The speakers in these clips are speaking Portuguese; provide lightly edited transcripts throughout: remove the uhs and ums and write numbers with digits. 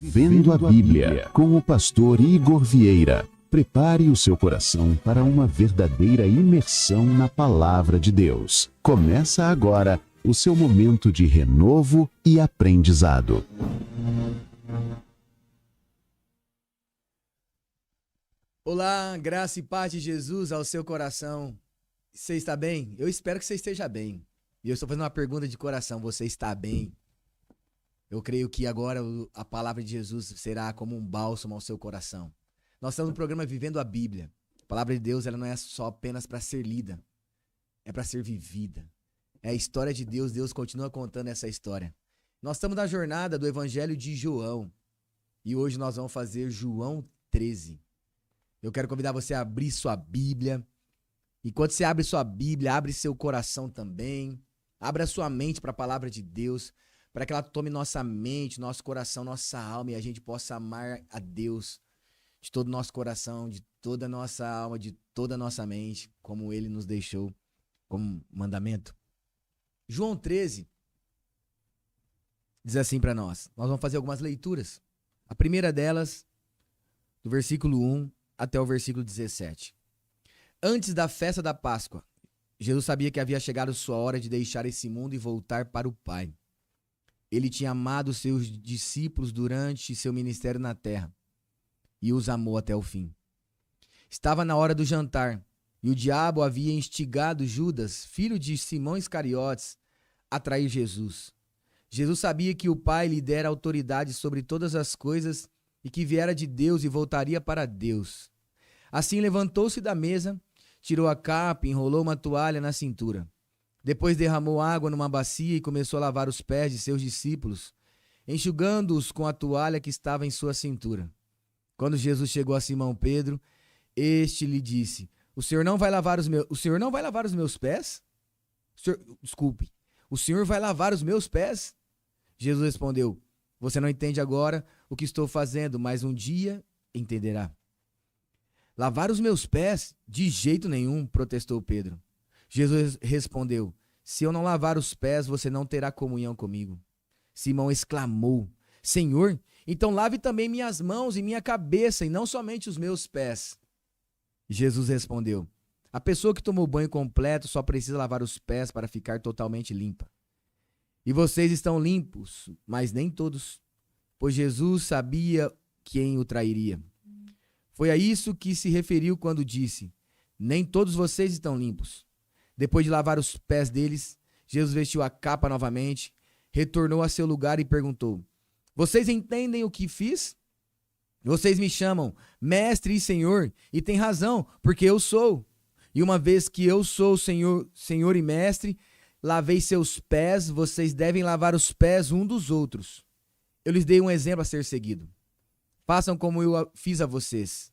Vendo a Bíblia, com o pastor Igor Vieira. Prepare o seu coração para uma verdadeira imersão na Palavra de Deus. Começa agora o seu momento de renovo e aprendizado. Olá, graça e paz de Jesus ao seu coração. Você está bem? Eu espero que você esteja bem. E eu estou fazendo uma pergunta de coração. Você está bem? Eu creio que agora a palavra de Jesus será como um bálsamo ao seu coração. Nós estamos no programa Vivendo a Bíblia. A palavra de Deus ela não é só apenas para ser lida, é para ser vivida. É a história de Deus, Deus continua contando essa história. Nós estamos na jornada do Evangelho de João e hoje nós vamos fazer João 13. Eu quero convidar você a abrir sua Bíblia. Enquanto você abre sua Bíblia, abre seu coração também. Abra sua mente para a palavra de Deus, para que ela tome nossa mente, nosso coração, nossa alma e a gente possa amar a Deus de todo o nosso coração, de toda a nossa alma, de toda a nossa mente, como Ele nos deixou como mandamento. João 13 diz assim para nós. Nós vamos fazer algumas leituras. A primeira delas, do versículo 1 até o versículo 17. Antes da festa da Páscoa, Jesus sabia que havia chegado sua hora de deixar esse mundo e voltar para o Pai. Ele tinha amado seus discípulos durante seu ministério na terra e os amou até o fim. Estava na hora do jantar e o diabo havia instigado Judas, filho de Simão Iscariotes, a trair Jesus. Jesus sabia que o Pai lhe dera autoridade sobre todas as coisas e que viera de Deus e voltaria para Deus. Assim levantou-se da mesa, tirou a capa e enrolou uma toalha na cintura. Depois derramou água numa bacia e começou a lavar os pés de seus discípulos, enxugando-os com a toalha que estava em sua cintura. Quando Jesus chegou a Simão Pedro, este lhe disse: O senhor não vai lavar os meus pés? O senhor vai lavar os meus pés? Jesus respondeu: Você não entende agora o que estou fazendo, mas um dia entenderá. Lavar os meus pés? De jeito nenhum, protestou Pedro. Jesus respondeu: Se eu não lavar os pés, você não terá comunhão comigo. Simão exclamou: Senhor, então lave também minhas mãos e minha cabeça, e não somente os meus pés. Jesus respondeu: A pessoa que tomou banho completo só precisa lavar os pés para ficar totalmente limpa. E vocês estão limpos, mas nem todos, pois Jesus sabia quem o trairia. Foi a isso que se referiu quando disse: Nem todos vocês estão limpos. Depois de lavar os pés deles, Jesus vestiu a capa novamente, retornou a seu lugar e perguntou: Vocês entendem o que fiz? Vocês me chamam Mestre e Senhor, e têm razão, porque eu sou. E uma vez que eu sou Senhor e Mestre, lavei seus pés, vocês devem lavar os pés um dos outros. Eu lhes dei um exemplo a ser seguido. Façam como eu fiz a vocês.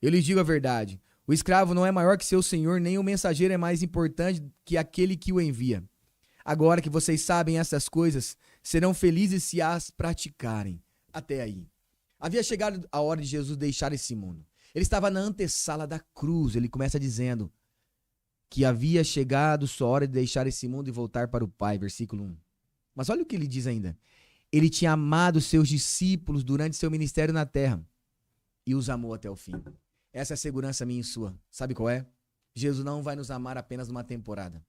Eu lhes digo a verdade. O escravo não é maior que seu senhor, nem o mensageiro é mais importante que aquele que o envia. Agora que vocês sabem essas coisas, serão felizes se as praticarem. Até aí. Havia chegado a hora de Jesus deixar esse mundo. Ele estava na antessala da cruz. Ele começa dizendo que havia chegado sua hora de deixar esse mundo e voltar para o Pai, versículo 1. Mas olha o que ele diz ainda. Ele tinha amado seus discípulos durante seu ministério na terra e os amou até o fim. Essa é a segurança minha e sua. Sabe qual é? Jesus não vai nos amar apenas numa temporada.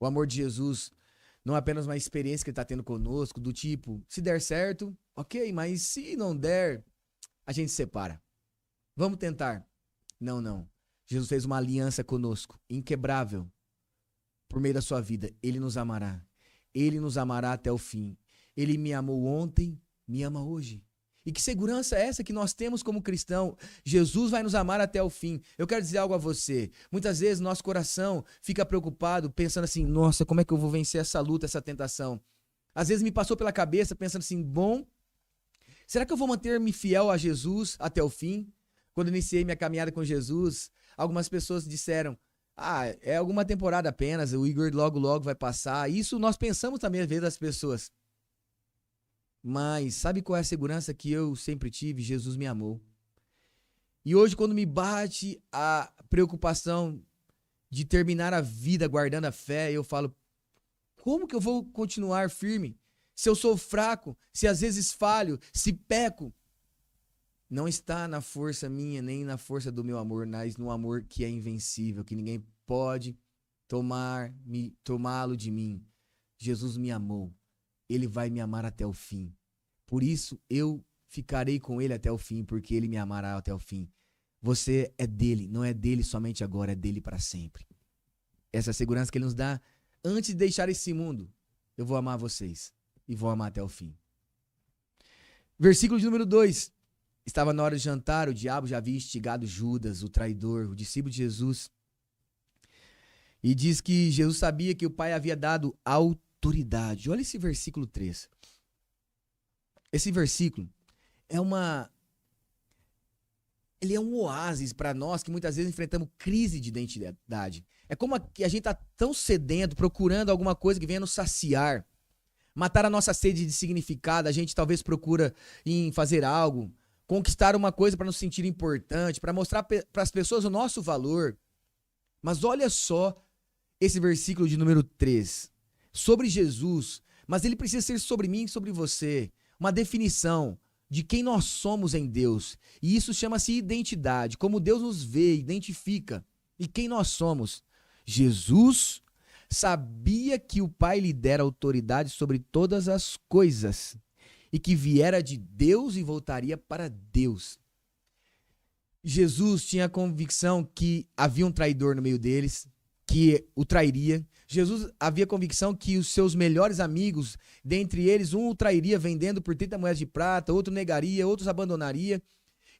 O amor de Jesus não é apenas uma experiência que ele está tendo conosco, do tipo, se der certo, ok, mas se não der, a gente se separa. Vamos tentar. Não. Jesus fez uma aliança conosco, inquebrável, por meio da sua vida. Ele nos amará. Ele nos amará até o fim. Ele me amou ontem, me ama hoje. E que segurança é essa que nós temos como cristão? Jesus vai nos amar até o fim. Eu quero dizer algo a você. Muitas vezes nosso coração fica preocupado, pensando assim, nossa, como é que eu vou vencer essa luta, essa tentação? Às vezes me passou pela cabeça, pensando assim, bom, será que eu vou manter-me fiel a Jesus até o fim? Quando iniciei minha caminhada com Jesus, algumas pessoas disseram, é alguma temporada apenas, o Igor logo vai passar. Isso nós pensamos também às vezes das pessoas. Mas sabe qual é a segurança que eu sempre tive? Jesus me amou. E hoje, quando me bate a preocupação de terminar a vida guardando a fé, eu falo, como que eu vou continuar firme se eu sou fraco, se às vezes falho, se peco, não está na força minha, nem na força do meu amor, mas no amor que é invencível, que ninguém pode tomá-lo de mim. Jesus me amou. Ele vai me amar até o fim. Por isso, eu ficarei com ele até o fim, porque ele me amará até o fim. Você é dele, não é dele somente agora, é dele para sempre. Essa é a segurança que ele nos dá antes de deixar esse mundo. Eu vou amar vocês e vou amar até o fim. Versículo de número 2. Estava na hora de jantar, o diabo já havia instigado Judas, o traidor, o discípulo de Jesus. E diz que Jesus sabia que o Pai havia dado autoridade. Olha esse versículo 3. Esse versículo ele é um oásis para nós que muitas vezes enfrentamos crise de identidade. É como que a gente está tão sedento, procurando alguma coisa que venha nos saciar, matar a nossa sede de significado. A gente talvez procura em fazer algo, conquistar uma coisa para nos sentir importante, para mostrar para as pessoas o nosso valor. Mas olha só esse versículo de número 3, sobre Jesus, mas ele precisa ser sobre mim e sobre você, uma definição de quem nós somos em Deus. E isso chama-se identidade, como Deus nos vê, identifica, e quem nós somos. Jesus sabia que o Pai lhe dera autoridade sobre todas as coisas, e que viera de Deus e voltaria para Deus. Jesus tinha a convicção que havia um traidor no meio deles, que o trairia. Jesus havia convicção que os seus melhores amigos, dentre eles, um o trairia vendendo por 30 moedas de prata, outro negaria, outros abandonaria,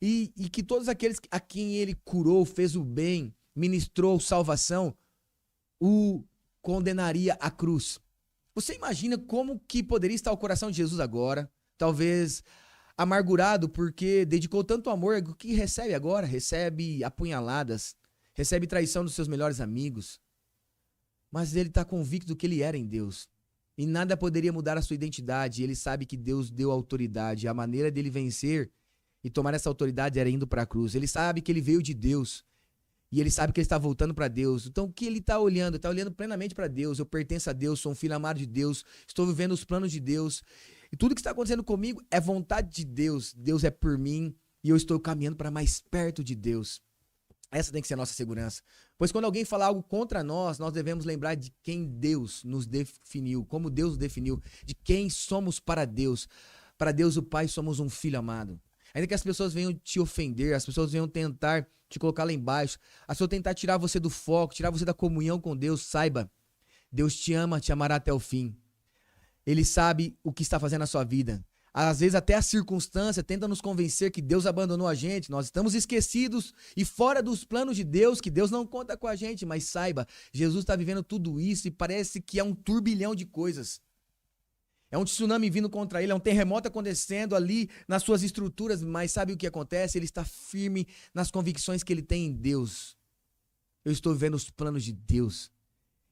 e que todos aqueles a quem ele curou, fez o bem, ministrou salvação, o condenaria à cruz. Você imagina como que poderia estar o coração de Jesus agora? Talvez amargurado porque dedicou tanto amor, o que recebe agora? Recebe apunhaladas, recebe traição dos seus melhores amigos. Mas ele está convicto do que ele era em Deus. E nada poderia mudar a sua identidade. Ele sabe que Deus deu autoridade. A maneira dele vencer e tomar essa autoridade era indo para a cruz. Ele sabe que ele veio de Deus. E ele sabe que ele está voltando para Deus. Então o que ele está olhando? Está olhando plenamente para Deus. Eu pertenço a Deus, sou um filho amado de Deus. Estou vivendo os planos de Deus. E tudo que está acontecendo comigo é vontade de Deus. Deus é por mim. E eu estou caminhando para mais perto de Deus. Essa tem que ser a nossa segurança. Pois quando alguém falar algo contra nós, nós devemos lembrar de quem Deus nos definiu, como Deus nos definiu, de quem somos para Deus. Para Deus o Pai somos um filho amado. Ainda que as pessoas venham te ofender, as pessoas venham tentar te colocar lá embaixo, as pessoas tentar tirar você do foco, tirar você da comunhão com Deus, saiba, Deus te ama, te amará até o fim. Ele sabe o que está fazendo na sua vida. Às vezes até a circunstância tenta nos convencer que Deus abandonou a gente, nós estamos esquecidos e fora dos planos de Deus, que Deus não conta com a gente, mas saiba, Jesus está vivendo tudo isso e parece que é um turbilhão de coisas. É um tsunami vindo contra ele, é um terremoto acontecendo ali nas suas estruturas, mas sabe o que acontece? Ele está firme nas convicções que ele tem em Deus. Eu estou vivendo os planos de Deus.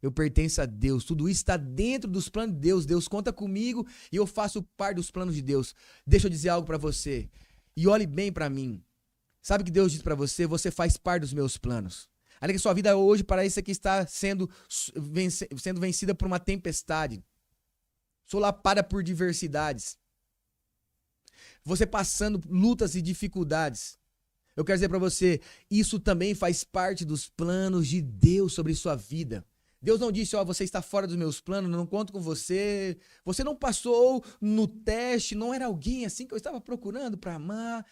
Eu pertenço a Deus, tudo isso está dentro dos planos de Deus. Deus conta comigo e eu faço parte dos planos de Deus. Deixa eu dizer algo para você e olhe bem para mim. Sabe o que Deus diz para você? Você faz parte dos meus planos. Ainda que sua vida hoje parece que está sendo vencida por uma tempestade, solapada por diversidades, você passando lutas e dificuldades. Eu quero dizer para você, isso também faz parte dos planos de Deus sobre sua vida. Deus não disse, você está fora dos meus planos, não conto com você, você não passou no teste, não era alguém assim que eu estava procurando para amar.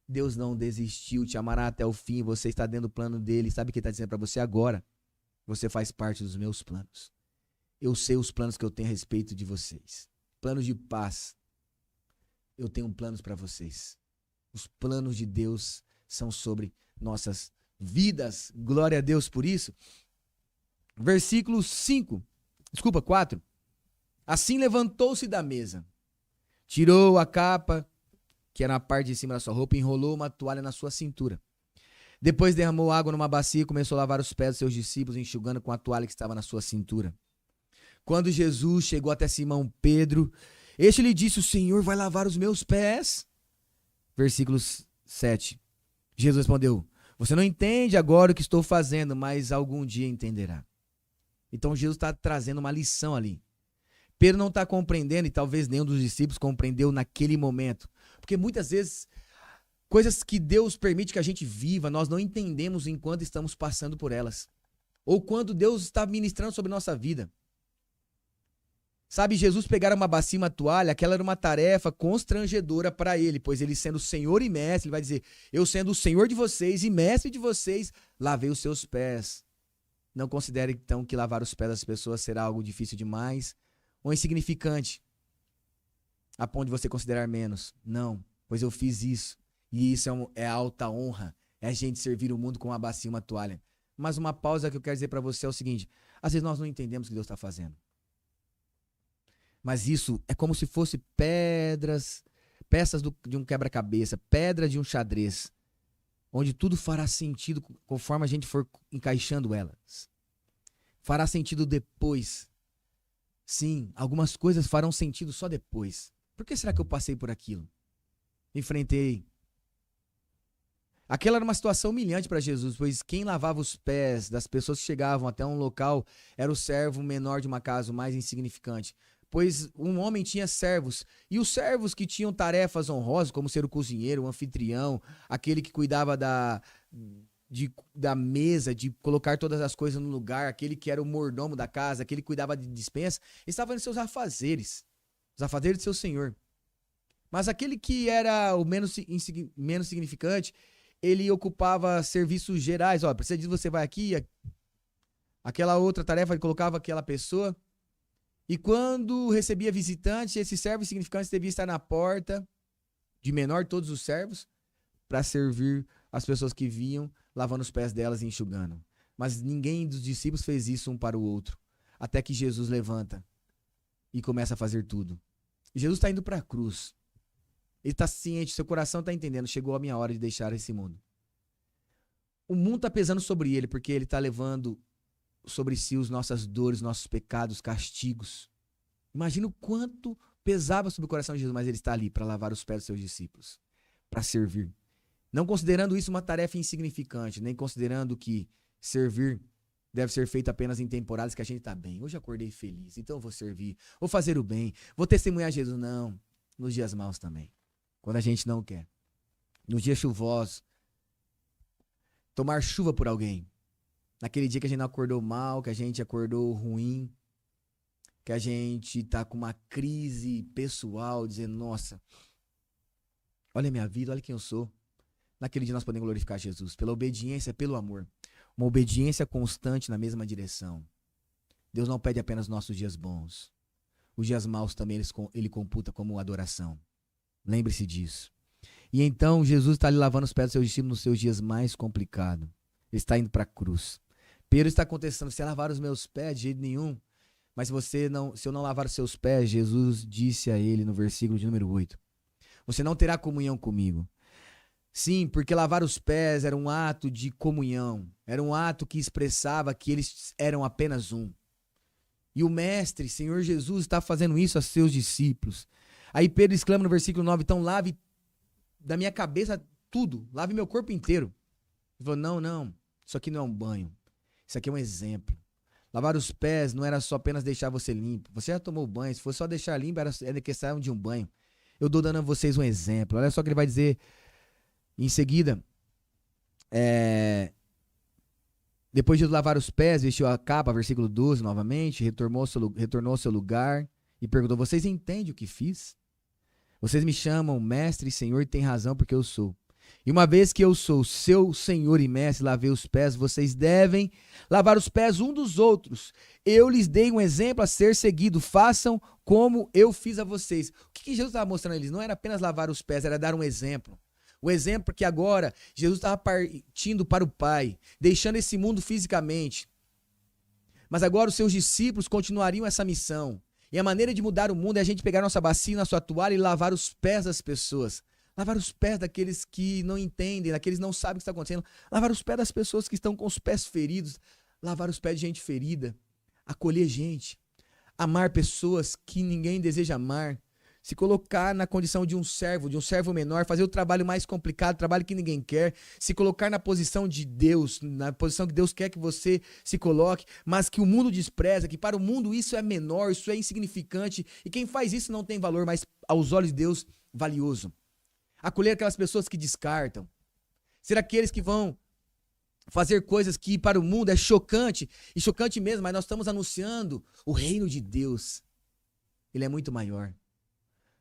Deus não desistiu, te amará até o fim, você está dentro do plano dele. Sabe o que ele está dizendo para você agora? Você faz parte dos meus planos. Eu sei os planos que eu tenho a respeito de vocês. Planos de paz. Eu tenho planos para vocês. Os planos de Deus são sobre nossas vidas. Glória a Deus por isso. Versículo 4. Assim levantou-se da mesa, tirou a capa, que era na parte de cima da sua roupa, e enrolou uma toalha na sua cintura. Depois derramou água numa bacia e começou a lavar os pés dos seus discípulos, enxugando com a toalha que estava na sua cintura. Quando Jesus chegou até Simão Pedro, este lhe disse, o Senhor vai lavar os meus pés? Versículo 7. Jesus respondeu, você não entende agora o que estou fazendo, mas algum dia entenderá. Então Jesus está trazendo uma lição ali. Pedro não está compreendendo, e talvez nenhum dos discípulos compreendeu naquele momento. Porque muitas vezes, coisas que Deus permite que a gente viva, nós não entendemos enquanto estamos passando por elas. Ou quando Deus está ministrando sobre nossa vida. Sabe, Jesus pegar uma bacia e uma toalha, aquela era uma tarefa constrangedora para ele, pois ele sendo Senhor e Mestre, ele vai dizer, eu sendo o Senhor de vocês e Mestre de vocês, lavei os seus pés. Não considere então que lavar os pés das pessoas será algo difícil demais ou insignificante, a ponto de você considerar menos. Não, pois eu fiz isso. E isso é alta honra, é a gente servir o mundo com uma bacia e uma toalha. Mas uma pausa que eu quero dizer para você é o seguinte, às vezes nós não entendemos o que Deus está fazendo. Mas isso é como se fosse peças de um quebra-cabeça, pedra de um xadrez, onde tudo fará sentido conforme a gente for encaixando elas. Fará sentido depois. Sim, algumas coisas farão sentido só depois. Por que será que eu passei por aquilo? Enfrentei. Aquela era uma situação humilhante para Jesus, pois quem lavava os pés das pessoas que chegavam até um local era o servo menor de uma casa, o mais insignificante. Pois um homem tinha servos, e os servos que tinham tarefas honrosas, como ser o cozinheiro, o anfitrião, aquele que cuidava da mesa, de colocar todas as coisas no lugar, aquele que era o mordomo da casa, aquele que cuidava de dispensa, estavam em seus afazeres, os afazeres de seu senhor. Mas aquele que era o menos significante, ele ocupava serviços gerais. Ó, precisa disso, você vai aqui, aquela outra tarefa ele colocava aquela pessoa. E quando recebia visitante, esse servo insignificante devia estar na porta, de menor de todos os servos, para servir as pessoas que vinham, lavando os pés delas e enxugando. Mas ninguém dos discípulos fez isso um para o outro, até que Jesus levanta e começa a fazer tudo. E Jesus está indo para a cruz. Ele está ciente, seu coração está entendendo, chegou a minha hora de deixar esse mundo. O mundo está pesando sobre ele, porque ele está levando sobre si as nossas dores, nossos pecados, castigos. Imagina o quanto pesava sobre o coração de Jesus, mas ele está ali para lavar os pés dos seus discípulos, para servir. Não considerando isso uma tarefa insignificante, nem considerando que servir deve ser feito apenas em temporadas que a gente está bem. Hoje acordei feliz, então eu vou servir, vou fazer o bem, vou testemunhar Jesus. Não, nos dias maus também, quando a gente não quer. Nos dias chuvosos, tomar chuva por alguém. Naquele dia que a gente não acordou mal, que a gente acordou ruim, que a gente tá com uma crise pessoal, dizendo, nossa, olha a minha vida, olha quem eu sou. Naquele dia nós podemos glorificar Jesus, pela obediência, pelo amor. Uma obediência constante na mesma direção. Deus não pede apenas nossos dias bons. Os dias maus também ele computa como adoração. Lembre-se disso. E então Jesus está ali lavando os pés dos seus discípulos nos seus dias mais complicados. Ele está indo para a cruz. Pedro está contestando, você lavar os meus pés? De jeito nenhum. Mas se eu não lavar os seus pés, Jesus disse a ele no versículo de número 8, você não terá comunhão comigo. Sim, porque lavar os pés era um ato de comunhão. Era um ato que expressava que eles eram apenas um. E o Mestre, Senhor Jesus, está fazendo isso a seus discípulos. Aí Pedro exclama no versículo 9, então lave da minha cabeça tudo, lave meu corpo inteiro. Ele falou, não, isso aqui não é um banho. Isso aqui é um exemplo. Lavar os pés não era só apenas deixar você limpo. Você já tomou banho, se fosse só deixar limpo, era questão de um banho. Eu estou dando a vocês um exemplo. Olha só o que ele vai dizer em seguida. Depois de lavar os pés, vestiu a capa, versículo 12 novamente, retornou ao seu lugar e perguntou, vocês entendem o que fiz? Vocês me chamam mestre e senhor e tem razão porque eu sou. E uma vez que eu sou seu senhor e mestre, lavei os pés, vocês devem lavar os pés um dos outros. Eu lhes dei um exemplo a ser seguido, façam como eu fiz a vocês. O que Jesus estava mostrando a eles? Não era apenas lavar os pés, era dar um exemplo. O exemplo que agora Jesus estava partindo para o Pai, deixando esse mundo fisicamente. Mas agora os seus discípulos continuariam essa missão. E a maneira de mudar o mundo é a gente pegar nossa bacia, nossa toalha e lavar os pés das pessoas. Lavar os pés daqueles que não entendem, daqueles que não sabem o que está acontecendo. Lavar os pés das pessoas que estão com os pés feridos. Lavar os pés de gente ferida. Acolher gente. Amar pessoas que ninguém deseja amar. se colocar na condição de um servo menor, fazer o trabalho mais complicado, trabalho que ninguém quer, se colocar na posição de Deus, na posição que Deus quer que você se coloque, mas que o mundo despreza, que para o mundo isso é menor, isso é insignificante, e quem faz isso não tem valor, mas aos olhos de Deus, valioso. Acolher aquelas pessoas que descartam, ser aqueles que vão fazer coisas que para o mundo é chocante, e chocante mesmo, mas nós estamos anunciando o reino de Deus. Ele é muito maior.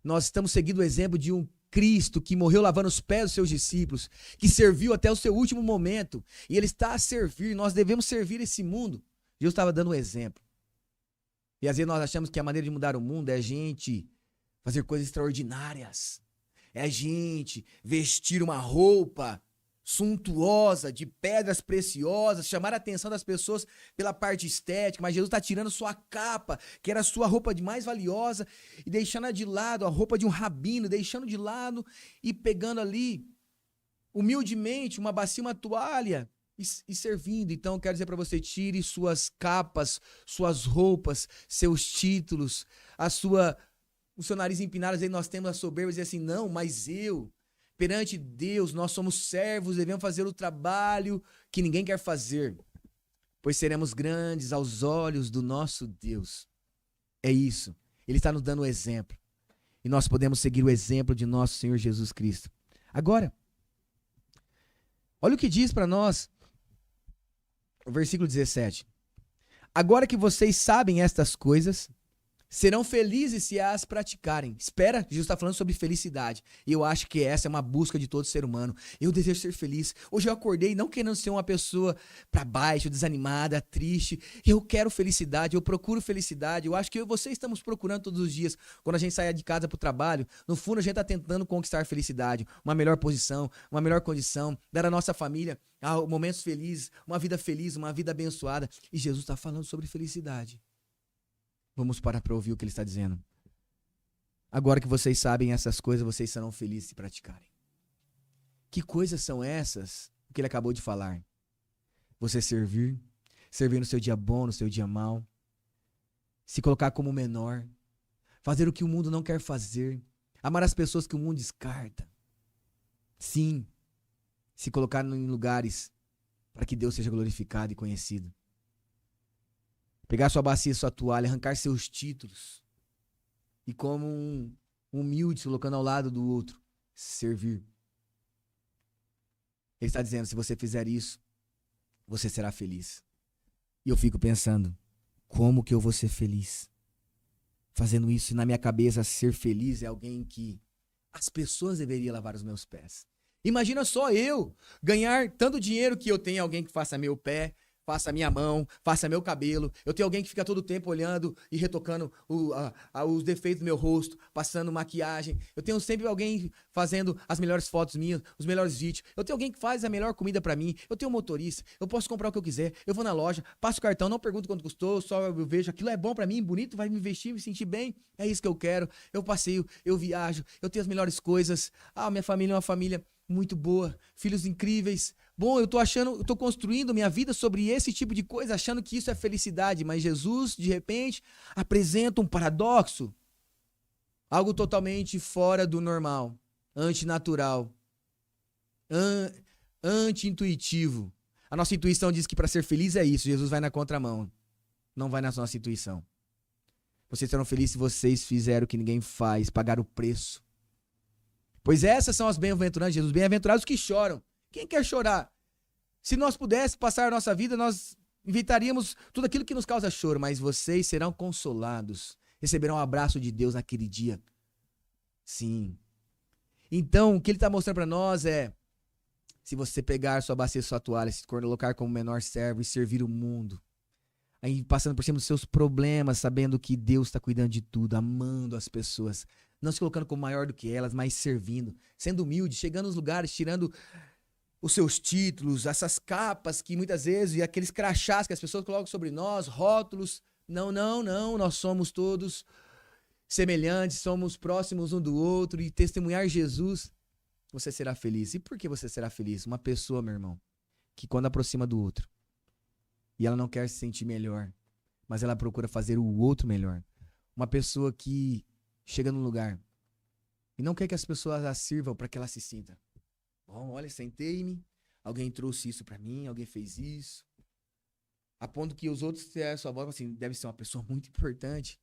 Nós estamos seguindo o exemplo de um Cristo que morreu lavando os pés dos seus discípulos, que serviu até o seu último momento, e ele está a servir, nós devemos servir esse mundo. Jesus estava dando um exemplo. E às vezes nós achamos que a maneira de mudar o mundo é a gente fazer coisas extraordinárias, é a gente vestir uma roupa suntuosa, de pedras preciosas, chamar a atenção das pessoas pela parte estética, mas Jesus está tirando sua capa, que era a sua roupa de mais valiosa, e deixando de lado a roupa de um rabino, deixando de lado e pegando ali, humildemente, uma bacia, uma toalha e servindo. Então, eu quero dizer para você, tire suas capas, suas roupas, seus títulos, o seu nariz empinado, às vezes nós temos a soberba e dizer assim, não, mas perante Deus, nós somos servos, devemos fazer o trabalho que ninguém quer fazer, pois seremos grandes aos olhos do nosso Deus. É isso. Ele está nos dando o exemplo. E nós podemos seguir o exemplo de nosso Senhor Jesus Cristo. Agora, olha o que diz para nós o versículo 17. Agora que vocês sabem estas coisas, serão felizes se as praticarem. Espera, Jesus está falando sobre felicidade. E eu acho que essa é uma busca de todo ser humano. Eu desejo ser feliz. Hoje eu acordei não querendo ser uma pessoa para baixo, desanimada, triste. Eu quero felicidade, eu procuro felicidade. Eu acho que eu e você estamos procurando todos os dias. Quando a gente sai de casa para o trabalho, no fundo a gente está tentando conquistar felicidade. Uma melhor posição, uma melhor condição. Dar à nossa família momentos felizes, uma vida abençoada. E Jesus está falando sobre felicidade. Vamos parar para ouvir o que ele está dizendo. Agora que vocês sabem essas coisas, vocês serão felizes se praticarem. Que coisas são essas? O que ele acabou de falar. Você servir no seu dia bom, no seu dia mau. Se colocar como menor. Fazer o que o mundo não quer fazer. Amar as pessoas que o mundo descarta. Sim. Se colocar em lugares para que Deus seja glorificado e conhecido. Pegar sua bacia e sua toalha, arrancar seus títulos. E como um humilde, se colocando ao lado do outro, servir. Ele está dizendo, se você fizer isso, você será feliz. E eu fico pensando, como que eu vou ser feliz? Fazendo isso, e na minha cabeça, ser feliz é alguém que as pessoas deveriam lavar os meus pés. Imagina só eu ganhar tanto dinheiro que eu tenho alguém que faça meu pé, faça minha mão, faça meu cabelo. Eu tenho alguém que fica todo o tempo olhando e retocando os defeitos do meu rosto, passando maquiagem. Eu tenho sempre alguém fazendo as melhores fotos minhas, os melhores vídeos. Eu tenho alguém que faz a melhor comida pra mim. Eu tenho um motorista. Eu posso comprar o que eu quiser. Eu vou na loja, passo o cartão, não pergunto quanto custou, só eu vejo aquilo é bom pra mim, bonito, vai me vestir, me sentir bem. É isso que eu quero. Eu passeio, eu viajo, eu tenho as melhores coisas. Minha família é uma família muito boa, filhos incríveis. Bom, eu tô construindo minha vida sobre esse tipo de coisa, achando que isso é felicidade, mas Jesus, de repente, apresenta um paradoxo, algo totalmente fora do normal, antinatural, anti-intuitivo. A nossa intuição diz que para ser feliz é isso, Jesus vai na contramão, não vai na nossa intuição. Vocês serão felizes se vocês fizeram o que ninguém faz, pagaram o preço. Pois essas são as bem-aventuranças de Jesus, bem-aventurados que choram. Quem quer chorar? Se nós pudéssemos passar a nossa vida, nós evitaríamos tudo aquilo que nos causa choro, mas vocês serão consolados, receberão um abraço de Deus naquele dia. Sim. Então, o que ele está mostrando para nós é, se você pegar sua bacia e sua toalha, se colocar como menor servo e servir o mundo, aí passando por cima dos seus problemas, sabendo que Deus está cuidando de tudo, amando as pessoas, não se colocando como maior do que elas, mas servindo, sendo humilde, chegando nos lugares, tirando os seus títulos, essas capas que muitas vezes, e aqueles crachás que as pessoas colocam sobre nós, rótulos. Não, nós somos todos semelhantes, somos próximos um do outro, e testemunhar Jesus, você será feliz. E por que você será feliz? Uma pessoa, meu irmão, que quando aproxima do outro, e ela não quer se sentir melhor, mas ela procura fazer o outro melhor. Uma pessoa que chega num lugar E não quer que as pessoas a sirvam para que ela se sinta. Bom, olha, sentei-me, alguém trouxe isso para mim, alguém fez isso. A ponto que os outros a sua voz, assim, deve ser uma pessoa muito importante.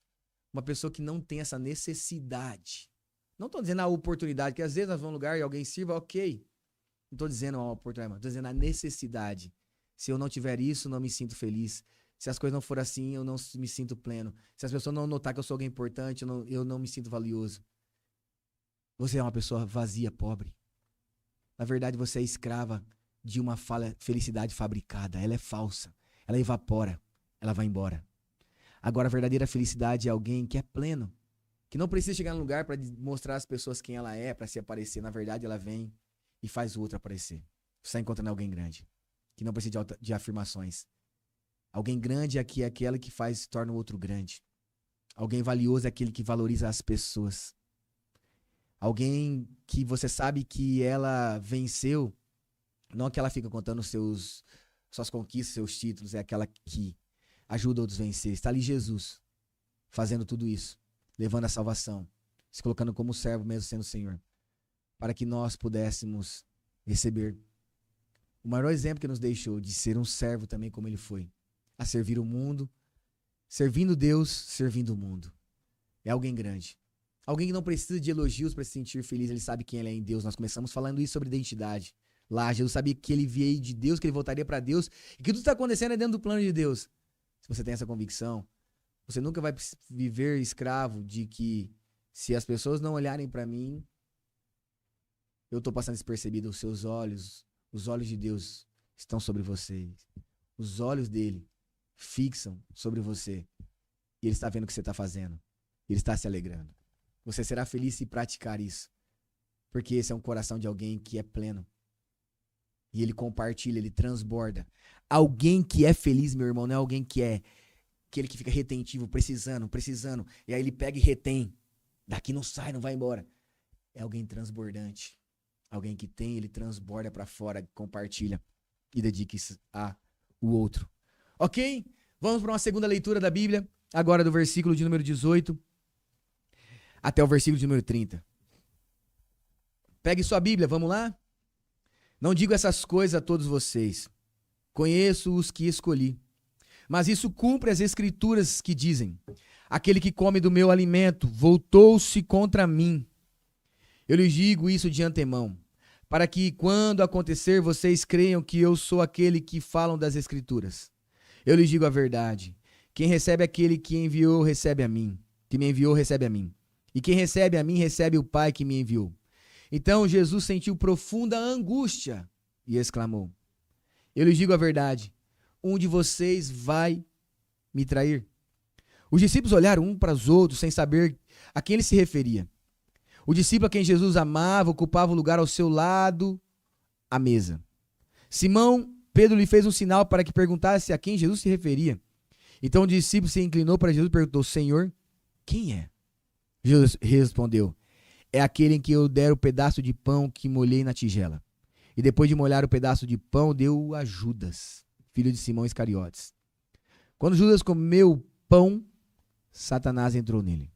Uma pessoa que não tem essa necessidade. Não estou dizendo a oportunidade, que às vezes nós vamos num lugar e alguém sirva, ok. Não estou dizendo a oportunidade, estou dizendo a necessidade. Se eu não tiver isso, não me sinto feliz. Se as coisas não forem assim, eu não me sinto pleno. Se as pessoas não notar que eu sou alguém importante, eu não me sinto valioso. Você é uma pessoa vazia, pobre. Na verdade, você é escrava de uma felicidade fabricada. Ela é falsa. Ela evapora. Ela vai embora. Agora, a verdadeira felicidade é alguém que é pleno. Que não precisa chegar num lugar para mostrar às pessoas quem ela é, para se aparecer. Na verdade, ela vem e faz o outro aparecer. Você está encontrando alguém grande. Que não precisa de afirmações. Alguém grande é aquele que torna o outro grande. Alguém valioso é aquele que valoriza as pessoas. Alguém que você sabe que ela venceu, não que ela fica contando suas conquistas, seus títulos, é aquela que ajuda outros a vencer. Está ali Jesus, fazendo tudo isso, levando a salvação, se colocando como servo mesmo sendo Senhor, para que nós pudéssemos receber o maior exemplo que nos deixou de ser um servo também como ele foi, a servir o mundo, servindo Deus, servindo o mundo. É alguém grande. Alguém que não precisa de elogios para se sentir feliz, ele sabe quem ele é em Deus. Nós começamos falando isso sobre identidade. Lá, Jesus sabia que ele veio de Deus, que ele voltaria para Deus, e que tudo está acontecendo é dentro do plano de Deus. Se você tem essa convicção, você nunca vai viver escravo de que, se as pessoas não olharem para mim, eu estou passando despercebido. Os seus olhos, os olhos de Deus estão sobre você. Os olhos dele fixam sobre você. E ele está vendo o que você está fazendo. Ele está se alegrando. Você será feliz se praticar isso. Porque esse é um coração de alguém que é pleno. E ele compartilha, ele transborda. Alguém que é feliz, meu irmão, não é alguém que é aquele que fica retentivo, precisando. E aí ele pega e retém. Daqui não sai, não vai embora. É alguém transbordante. Alguém que tem, ele transborda para fora, compartilha e dedica isso a o outro. Ok? Vamos para uma segunda leitura da Bíblia. Agora do versículo de número 18 até o versículo de número 30. Pegue sua Bíblia, vamos lá? Não digo essas coisas a todos vocês. Conheço os que escolhi. Mas isso cumpre as escrituras que dizem: aquele que come do meu alimento voltou-se contra mim. Eu lhes digo isso de antemão, para que, quando acontecer, vocês creiam que eu sou aquele que falam das escrituras. Eu lhes digo a verdade. Quem recebe aquele que enviou, recebe a mim. Que me enviou, recebe a mim. E quem recebe a mim, recebe o Pai que me enviou. Então Jesus sentiu profunda angústia e exclamou: eu lhes digo a verdade, um de vocês vai me trair. Os discípulos olharam um para os outros sem saber a quem ele se referia. O discípulo a quem Jesus amava ocupava o lugar ao seu lado, à mesa. Simão, Pedro lhe fez um sinal para que perguntasse a quem Jesus se referia. Então o discípulo se inclinou para Jesus e perguntou: Senhor, quem é? Jesus respondeu: é aquele em que eu der o pedaço de pão que molhei na tigela. E depois de molhar o pedaço de pão, deu a Judas, filho de Simão Iscariotes. Quando Judas comeu o pão, Satanás entrou nele.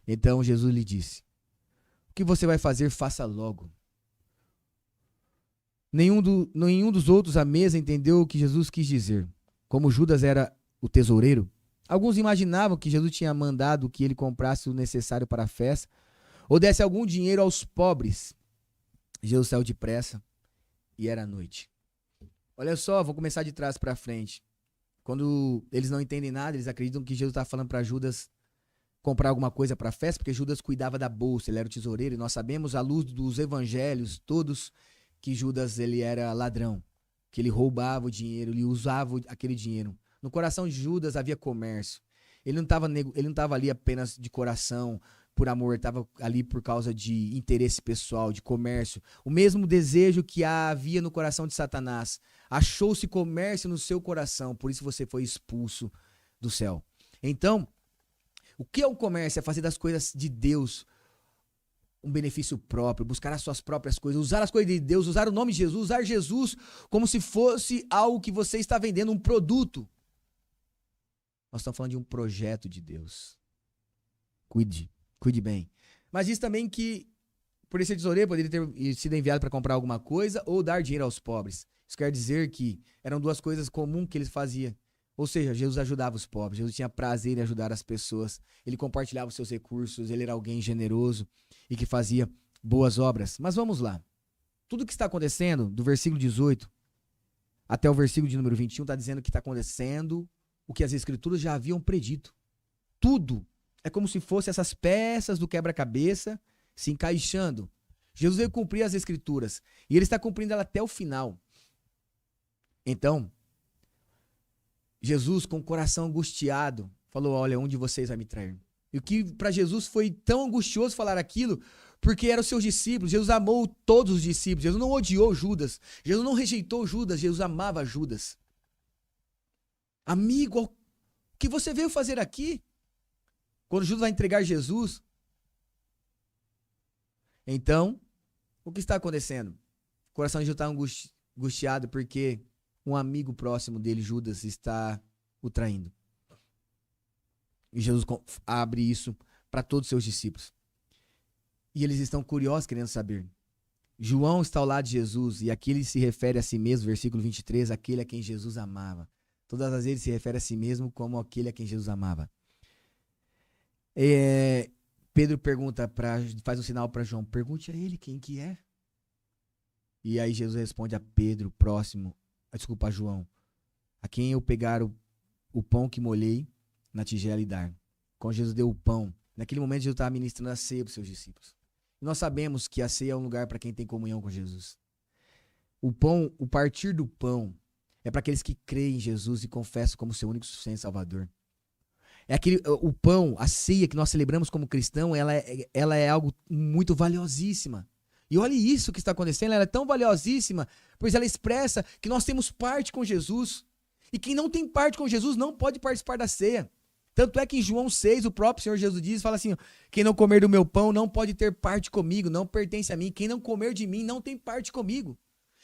Então Jesus lhe disse: o que você vai fazer, faça logo. Nenhum dos outros à mesa entendeu o que Jesus quis dizer. Como Judas era o tesoureiro, alguns imaginavam que Jesus tinha mandado que ele comprasse o necessário para a festa ou desse algum dinheiro aos pobres. Jesus saiu depressa e era noite. Olha só, vou começar de trás para frente. Quando eles não entendem nada, eles acreditam que Jesus está falando para Judas comprar alguma coisa para a festa, porque Judas cuidava da bolsa, ele era o tesoureiro, e nós sabemos, à luz dos evangelhos todos, que Judas ele era ladrão, que ele roubava o dinheiro, ele usava aquele dinheiro. No coração de Judas havia comércio. Ele não estava ali apenas de coração, por amor, estava ali por causa de interesse pessoal, de comércio. O mesmo desejo que havia no coração de Satanás. Achou-se comércio no seu coração, por isso você foi expulso do céu. Então, o que é o comércio? É fazer das coisas de Deus um benefício próprio, buscar as suas próprias coisas, usar as coisas de Deus, usar o nome de Jesus, usar Jesus como se fosse algo que você está vendendo, um produto. Nós estamos falando de um projeto de Deus. Cuide bem. Mas diz também que Por ser tesoureiro, poderia ter sido enviado para comprar alguma coisa ou dar dinheiro aos pobres. Isso quer dizer que eram duas coisas comuns que eles faziam. Ou seja, Jesus ajudava os pobres, Jesus tinha prazer em ajudar as pessoas, ele compartilhava os seus recursos, ele era alguém generoso e que fazia boas obras. Mas vamos lá. Tudo que está acontecendo, do versículo 18 até o versículo de número 21, está dizendo que está acontecendo o que as escrituras já haviam predito. Tudo é como se fossem essas peças do quebra-cabeça se encaixando. Jesus veio cumprir as escrituras e ele está cumprindo ela até o final. Então, Jesus, com o coração angustiado, falou: olha, um de vocês vai me trair. E o que para Jesus foi tão angustioso falar aquilo, porque eram os seus discípulos. Jesus amou todos os discípulos. Jesus não odiou Judas. Jesus não rejeitou Judas. Jesus amava Judas. Amigo, o que você veio fazer aqui? Quando Judas vai entregar Jesus. Então, o que está acontecendo? O coração de Jesus está angustiado porque um amigo próximo dele, Judas, está o traindo. E Jesus abre isso para todos os seus discípulos. E eles estão curiosos, querendo saber. João está ao lado de Jesus, e aqui ele se refere a si mesmo, versículo 23, aquele a quem Jesus amava. Todas as vezes ele se refere a si mesmo como aquele a quem Jesus amava. Pedro faz um sinal para João, pergunte a ele quem que é. E aí Jesus responde a Pedro, a João, a quem eu pegar o pão que molhei na tigela e dar. Quando Jesus deu o pão, naquele momento Jesus estava ministrando a ceia para os seus discípulos. E nós sabemos que a ceia é um lugar para quem tem comunhão com Jesus. O partir do pão é para aqueles que creem em Jesus e confessam como seu único suficiente Salvador. O pão, a ceia que nós celebramos como cristão, ela é algo muito valiosíssima. E olha isso que está acontecendo, ela é tão valiosíssima, pois ela expressa que nós temos parte com Jesus. E quem não tem parte com Jesus não pode participar da ceia. Tanto é que em João 6, o próprio Senhor Jesus diz, fala assim, quem não comer do meu pão não pode ter parte comigo, não pertence a mim. Quem não comer de mim não tem parte comigo.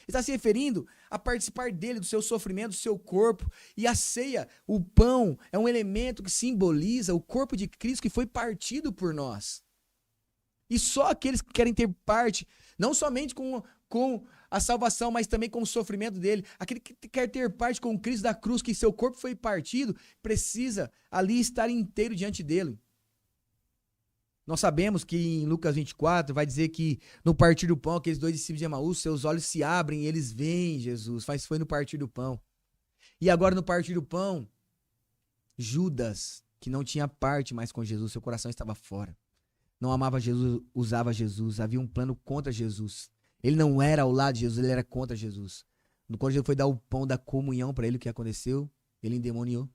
Está se referindo a participar dele, do seu sofrimento, do seu corpo. E a ceia, o pão, é um elemento que simboliza o corpo de Cristo que foi partido por nós. E só aqueles que querem ter parte, não somente com a salvação, mas também com o sofrimento dele. Aquele que quer ter parte com o Cristo da cruz, que seu corpo foi partido, precisa ali estar inteiro diante dele. Nós sabemos que em Lucas 24 vai dizer que no partir do pão, aqueles dois discípulos de Emaús, seus olhos se abrem e eles veem Jesus. Mas foi no partir do pão. E agora no partir do pão, Judas, que não tinha parte mais com Jesus, seu coração estava fora. Não amava Jesus, usava Jesus, havia um plano contra Jesus. Ele não era ao lado de Jesus, ele era contra Jesus. Quando Jesus foi dar o pão da comunhão para ele, o que aconteceu? Ele endemoniou.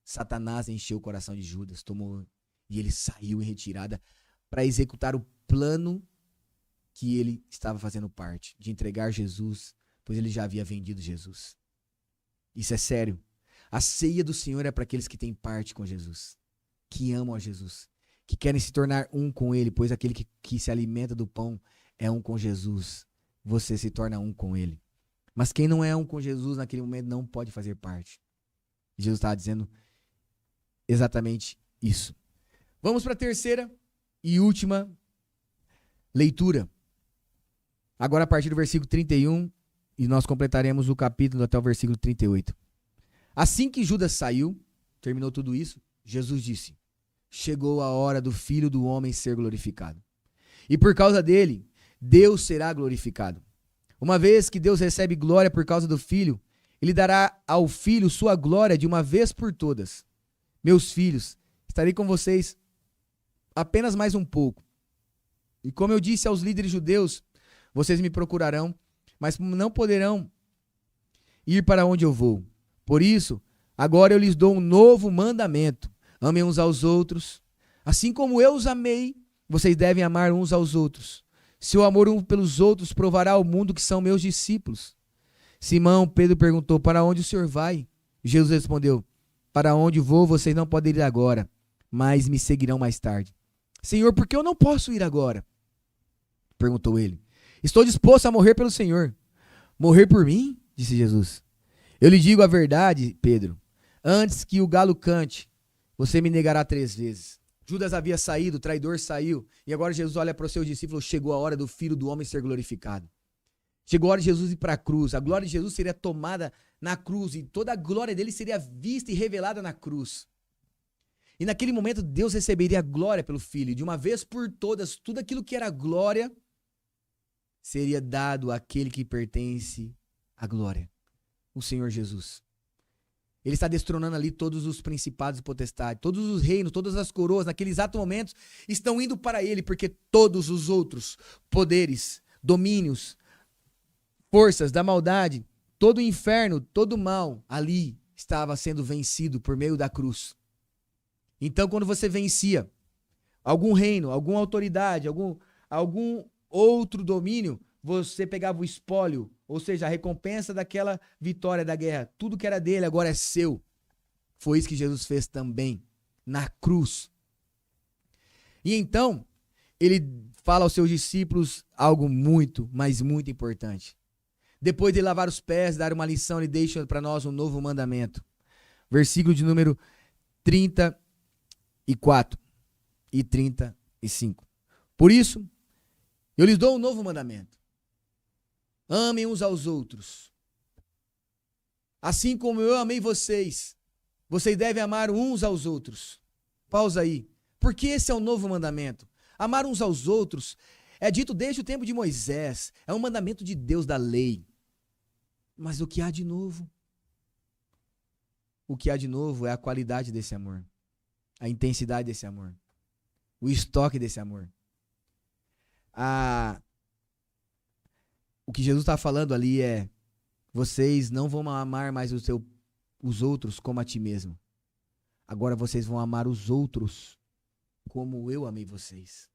Satanás encheu o coração de Judas, e ele saiu em retirada para executar o plano que ele estava fazendo parte, de entregar Jesus, pois ele já havia vendido Jesus. Isso é sério. A ceia do Senhor é para aqueles que têm parte com Jesus, que amam a Jesus, que querem se tornar um com ele, pois aquele que se alimenta do pão é um com Jesus. Você se torna um com ele. Mas quem não é um com Jesus naquele momento não pode fazer parte. Jesus estava dizendo exatamente isso. Vamos para a terceira e última leitura. Agora a partir do versículo 31, e nós completaremos o capítulo até o versículo 38. Assim que Judas saiu, terminou tudo isso, Jesus disse: chegou a hora do Filho do Homem ser glorificado. E por causa dele, Deus será glorificado. Uma vez que Deus recebe glória por causa do Filho, ele dará ao Filho sua glória de uma vez por todas. Meus filhos, estarei com vocês apenas mais um pouco. E como eu disse aos líderes judeus, vocês me procurarão, mas não poderão ir para onde eu vou. Por isso, agora eu lhes dou um novo mandamento. Amem uns aos outros. Assim como eu os amei, vocês devem amar uns aos outros. Seu amor um pelos outros provará ao mundo que são meus discípulos. Simão Pedro perguntou: para onde o senhor vai? Jesus respondeu: para onde vou, vocês não podem ir agora, mas me seguirão mais tarde. Senhor, por que eu não posso ir agora? Perguntou ele. Estou disposto a morrer pelo Senhor. Morrer por mim? Disse Jesus. Eu lhe digo a verdade, Pedro. Antes que o galo cante, você me negará 3 vezes. Judas havia saído, o traidor saiu. E agora Jesus olha para os seus discípulos, chegou a hora do Filho do Homem ser glorificado. Chegou a hora de Jesus ir para a cruz. A glória de Jesus seria tomada na cruz e toda a glória dele seria vista e revelada na cruz. E naquele momento Deus receberia a glória pelo Filho. E de uma vez por todas, tudo aquilo que era glória seria dado àquele que pertence à glória, o Senhor Jesus. Ele está destronando ali todos os principados e potestades, todos os reinos, todas as coroas, naqueles exatos momentos, estão indo para ele, porque todos os outros poderes, domínios, forças da maldade, todo o inferno, todo o mal, ali estava sendo vencido por meio da cruz. Então, quando você vencia algum reino, alguma autoridade, algum outro domínio, você pegava o espólio, ou seja, a recompensa daquela vitória da guerra. Tudo que era dele agora é seu. Foi isso que Jesus fez também na cruz. E então, ele fala aos seus discípulos algo muito, mas muito importante. Depois de lavar os pés, dar uma lição, ele deixa para nós um novo mandamento. Versículo de número 34 e 35. Por isso, eu lhes dou um novo mandamento. Amem uns aos outros. Assim como eu amei vocês, vocês devem amar uns aos outros. Pausa aí. Porque esse é o novo mandamento. Amar uns aos outros é dito desde o tempo de Moisés. É um mandamento de Deus da lei. Mas o que há de novo? O que há de novo é a qualidade desse amor. A intensidade desse amor. O estoque desse amor. O que Jesus está falando ali é: vocês não vão amar mais os outros como a ti mesmo. Agora vocês vão amar os outros como eu amei vocês.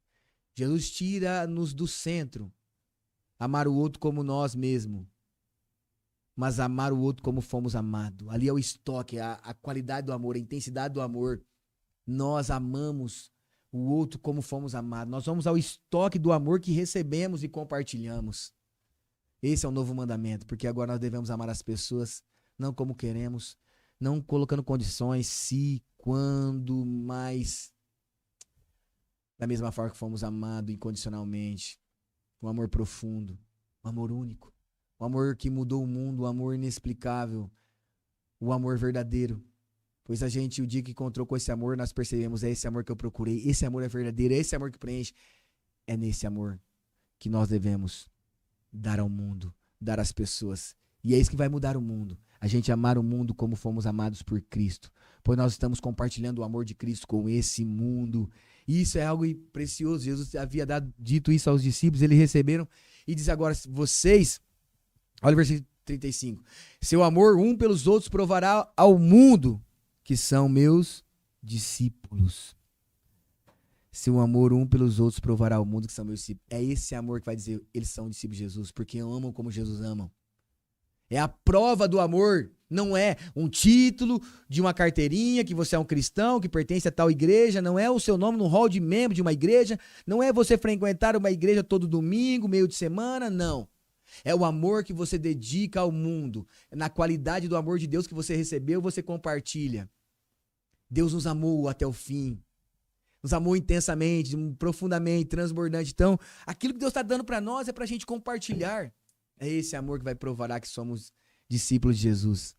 Jesus tira-nos do centro. Amar o outro como nós mesmos. Mas amar o outro como fomos amados. Ali é o estoque, a qualidade do amor, a intensidade do amor. Nós amamos o outro como fomos amados. Nós vamos ao estoque do amor que recebemos e compartilhamos. Esse é o novo mandamento, porque agora nós devemos amar as pessoas não como queremos, não colocando condições, se, quando, mas da mesma forma que fomos amados incondicionalmente. Um amor profundo, um amor único, um amor que mudou o mundo, um amor inexplicável, o amor verdadeiro. Pois a gente, o dia que encontrou com esse amor, nós percebemos, é esse amor que eu procurei, esse amor é verdadeiro, é esse amor que preenche. É nesse amor que nós devemos dar ao mundo, dar às pessoas. E é isso que vai mudar o mundo. A gente amar o mundo como fomos amados por Cristo. Pois nós estamos compartilhando o amor de Cristo com esse mundo. E isso é algo precioso. Jesus havia dito isso aos discípulos, eles receberam. E diz agora, vocês, olha o versículo 35. Seu amor um pelos outros provará ao mundo que são meus discípulos. Seu amor um pelos outros provará ao mundo que são meus discípulos. É esse amor que vai dizer, eles são discípulos de Jesus, porque amam como Jesus ama. É a prova do amor, não é um título de uma carteirinha que você é um cristão, que pertence a tal igreja, não é o seu nome no hall de membro de uma igreja, não é você frequentar uma igreja todo domingo, meio de semana, não. É o amor que você dedica ao mundo, na qualidade do amor de Deus que você recebeu, você compartilha. Deus nos amou até o fim. Nos amou intensamente, profundamente, transbordante. Então, aquilo que Deus está dando para nós é para a gente compartilhar. É esse amor que vai provar que somos discípulos de Jesus.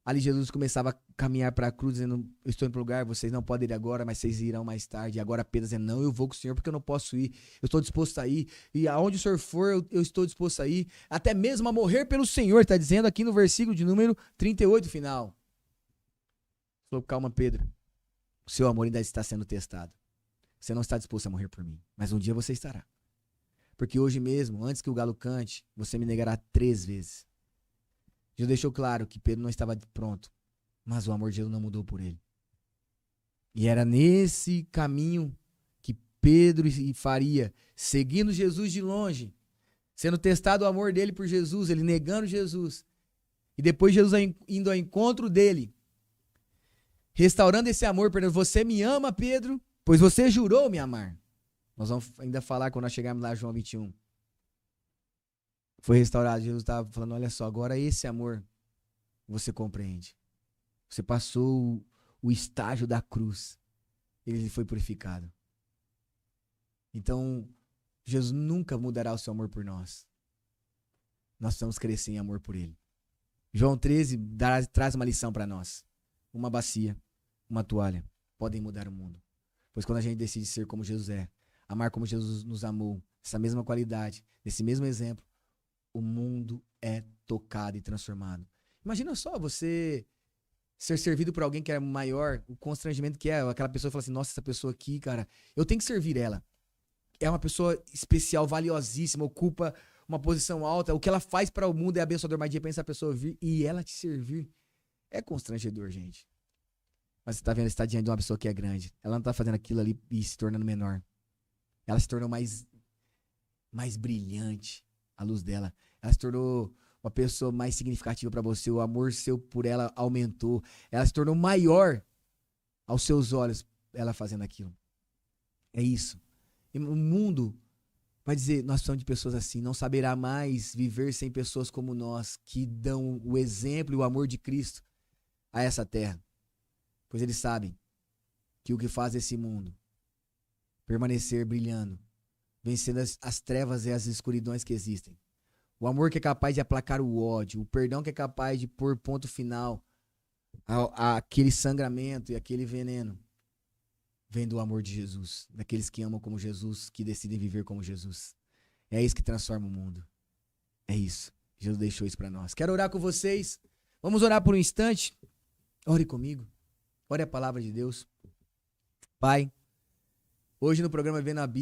Ali Jesus começava a caminhar para a cruz, dizendo, eu estou indo para o lugar, vocês não podem ir agora, mas vocês irão mais tarde. E agora Pedro dizendo, não, eu vou com o Senhor porque eu não posso ir. Eu estou disposto a ir. E aonde o Senhor for, eu estou disposto a ir. Até mesmo a morrer pelo Senhor, está dizendo aqui no versículo de número 38, final. Falou, calma, Pedro. O seu amor ainda está sendo testado. Você não está disposto a morrer por mim, mas um dia você estará. Porque hoje mesmo, antes que o galo cante, você me negará 3 vezes. Jesus deixou claro que Pedro não estava pronto, mas o amor de Jesus não mudou por ele. E era nesse caminho que Pedro faria, seguindo Jesus de longe, sendo testado o amor dele por Jesus, ele negando Jesus. E depois Jesus indo ao encontro dele, restaurando esse amor, Pedro, você me ama, Pedro, pois você jurou me amar. Nós vamos ainda falar quando nós chegarmos lá, João 21. Foi restaurado, Jesus estava falando, olha só, agora esse amor você compreende. Você passou o estágio da cruz. ele foi purificado. Então, Jesus nunca mudará o seu amor por nós. Nós precisamos crescer em amor por ele. João 13 traz uma lição para nós. Uma bacia, uma toalha, podem mudar o mundo. Pois quando a gente decide ser como Jesus é, amar como Jesus nos amou, essa mesma qualidade, esse mesmo exemplo, o mundo é tocado e transformado. Imagina só você ser servido por alguém que é maior, o constrangimento que é, aquela pessoa fala assim, nossa, essa pessoa aqui, cara, eu tenho que servir ela. É uma pessoa especial, valiosíssima, ocupa uma posição alta, o que ela faz para o mundo é abençoador, mas de repente essa pessoa vir e ela te servir, é constrangedor, gente. Mas você tá vendo, você tá diante de uma pessoa que é grande. Ela não tá fazendo aquilo ali e se tornando menor. Ela se tornou mais brilhante, a luz dela. Ela se tornou uma pessoa mais significativa para você. O amor seu por ela aumentou. Ela se tornou maior aos seus olhos, ela fazendo aquilo. É isso. E o mundo vai dizer, nós precisamos de pessoas assim. Não saberá mais viver sem pessoas como nós, que dão o exemplo e o amor de Cristo a essa terra. Pois eles sabem que o que faz esse mundo permanecer brilhando, vencendo as trevas e as escuridões que existem. O amor que é capaz de aplacar o ódio, o perdão que é capaz de pôr ponto final àquele sangramento e aquele veneno, vem do amor de Jesus, daqueles que amam como Jesus, que decidem viver como Jesus. É isso que transforma o mundo. É isso. Jesus deixou isso para nós. Quero orar com vocês. Vamos orar por um instante. Ore comigo. Ore a palavra de Deus. Pai, hoje no programa Vendo a Bíblia,